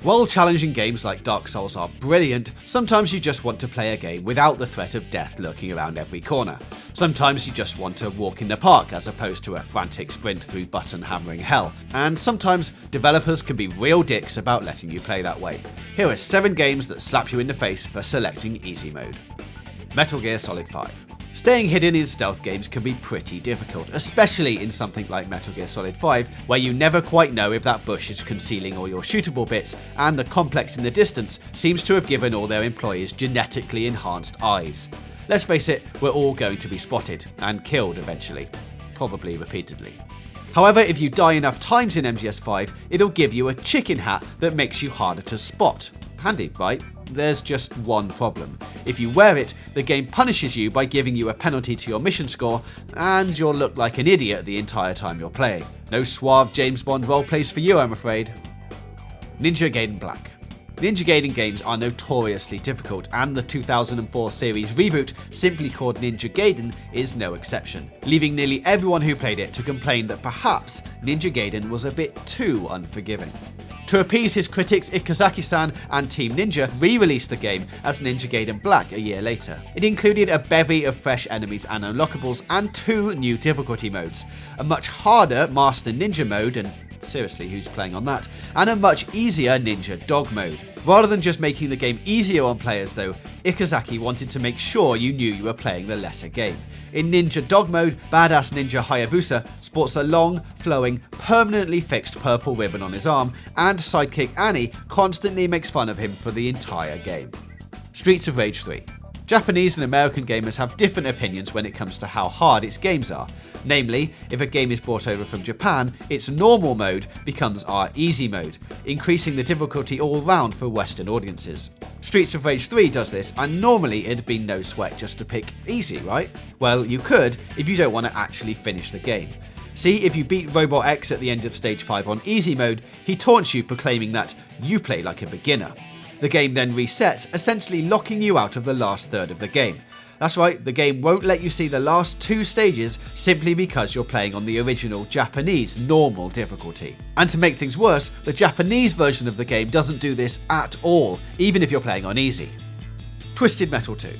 While challenging games like Dark Souls are brilliant, sometimes you just want to play a game without the threat of death lurking around every corner. Sometimes you just want to walk in the park as opposed to a frantic sprint through button hammering hell. And sometimes developers can be real dicks about letting you play that way. Here are 7 games that slap you in the face for selecting easy mode. Metal Gear Solid 5. Staying hidden in stealth games can be pretty difficult, especially in something like Metal Gear Solid 5, where you never quite know if that bush is concealing all your shootable bits, and the complex in the distance seems to have given all their employees genetically enhanced eyes. Let's face it, we're all going to be spotted, and killed eventually. Probably repeatedly. However, if you die enough times in MGS5, it'll give you a chicken hat that makes you harder to spot. Handy, right? There's just one problem. If you wear it, the game punishes you by giving you a penalty to your mission score, and you'll look like an idiot the entire time you're playing. No suave James Bond roleplays for you, I'm afraid. Ninja Gaiden Black. Ninja Gaiden games are notoriously difficult, and the 2004 series reboot, simply called Ninja Gaiden, is no exception, leaving nearly everyone who played it to complain that perhaps Ninja Gaiden was a bit too unforgiving. To appease his critics, Ikazaki-san and Team Ninja re-released the game as Ninja Gaiden Black a year later. It included a bevy of fresh enemies and unlockables, and 2 new difficulty modes. A much harder Master Ninja mode, and seriously, who's playing on that? And a much easier Ninja Dog mode. Rather than just making the game easier on players though, Ikazaki wanted to make sure you knew you were playing the lesser game. In Ninja Dog mode, Badass Ninja Hayabusa sports a long, flowing, permanently fixed purple ribbon on his arm, and sidekick Annie constantly makes fun of him for the entire game. Streets of Rage 3. Japanese and American gamers have different opinions when it comes to how hard its games are. Namely, if a game is brought over from Japan, its normal mode becomes our easy mode, increasing the difficulty all round for Western audiences. Streets of Rage 3 does this, and normally it'd be no sweat just to pick easy, right? Well, you could if you don't want to actually finish the game. See, if you beat Robot X at the end of Stage 5 on easy mode, he taunts you, proclaiming that you play like a beginner. The game then resets, essentially locking you out of the last third of the game. That's right, the game won't let you see the last 2 stages simply because you're playing on the original Japanese normal difficulty. And to make things worse, the Japanese version of the game doesn't do this at all, even if you're playing on easy. Twisted Metal 2.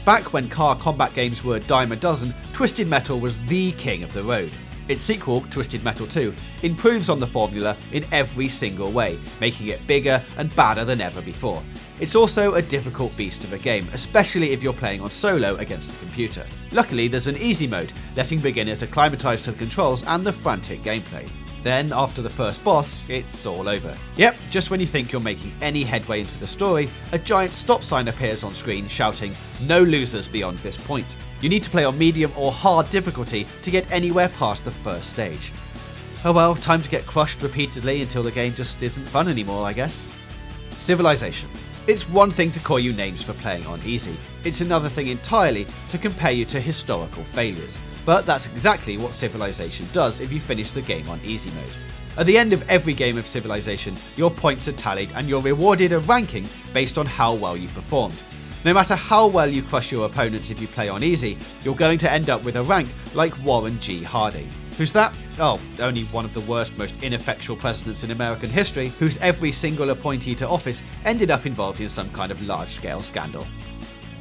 Back when car combat games were a dime a dozen, Twisted Metal was the king of the road. Its sequel, Twisted Metal 2, improves on the formula in every single way, making it bigger and badder than ever before. It's also a difficult beast of a game, especially if you're playing on solo against the computer. Luckily, there's an easy mode, letting beginners acclimatise to the controls and the frantic gameplay. Then, after the first boss, it's all over. Yep, just when you think you're making any headway into the story, a giant stop sign appears on screen shouting, "No losers beyond this point." You need to play on medium or hard difficulty to get anywhere past the first stage. Oh well, time to get crushed repeatedly until the game just isn't fun anymore, I guess. Civilization. It's one thing to call you names for playing on easy. It's another thing entirely to compare you to historical failures. But that's exactly what Civilization does if you finish the game on easy mode. At the end of every game of Civilization, your points are tallied and you're rewarded a ranking based on how well you performed. No matter how well you crush your opponents if you play on easy, you're going to end up with a rank like Warren G. Harding. Who's that? Oh, only one of the worst, most ineffectual presidents in American history, whose every single appointee to office ended up involved in some kind of large-scale scandal.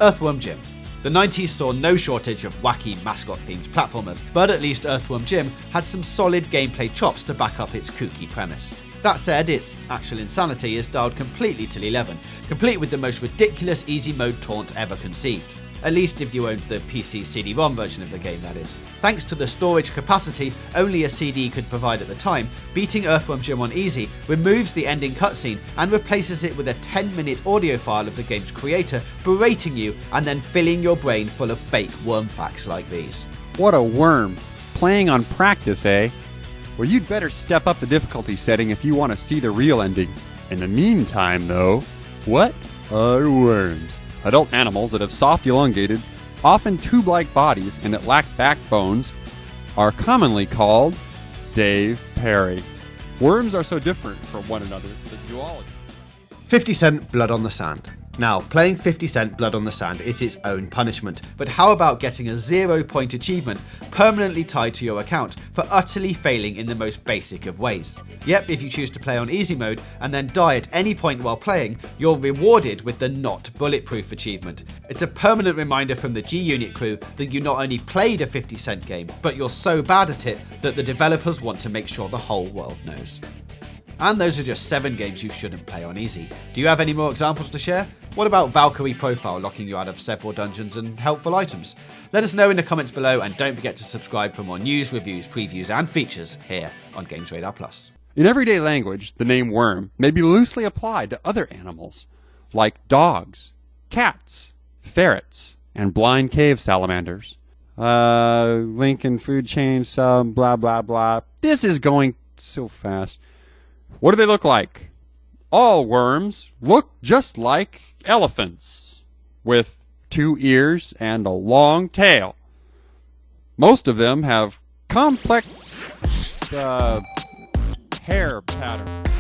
Earthworm Jim. The 90s saw no shortage of wacky mascot-themed platformers, but at least Earthworm Jim had some solid gameplay chops to back up its kooky premise. That said, its actual insanity is dialed completely till 11, complete with the most ridiculous easy mode taunt ever conceived. At least if you owned the PC CD-ROM version of the game, that is. Thanks to the storage capacity only a CD could provide at the time, beating Earthworm Jim on easy removes the ending cutscene and replaces it with a 10-minute audio file of the game's creator berating you and then filling your brain full of fake worm facts like these. What a worm. Playing on practice, eh? Well, you'd better step up the difficulty setting if you want to see the real ending. In the meantime, though, what are worms? Adult animals that have soft, elongated, often tube-like bodies and that lack backbones are commonly called Dave Perry. Worms are so different from one another that zoologists. 50 Cent Blood on the Sand. Now, playing 50 Cent Blood on the Sand is its own punishment, but how about getting a 0-point achievement permanently tied to your account for utterly failing in the most basic of ways? Yep, if you choose to play on easy mode and then die at any point while playing, you're rewarded with the Not Bulletproof achievement. It's a permanent reminder from the G-Unit crew that you not only played a 50 Cent game, but you're so bad at it that the developers want to make sure the whole world knows. And those are just 7 games you shouldn't play on easy. Do you have any more examples to share? What about Valkyrie Profile locking you out of several dungeons and helpful items? Let us know in the comments below, and don't forget to subscribe for more news, reviews, previews and features here on Games Radar Plus. In everyday language, the name worm may be loosely applied to other animals, like dogs, cats, ferrets, and blind cave salamanders. Link in food chain, sub, blah blah blah. This is going so fast. What do they look like? All worms look just like elephants, with 2 ears and a long tail. Most of them have complex hair patterns.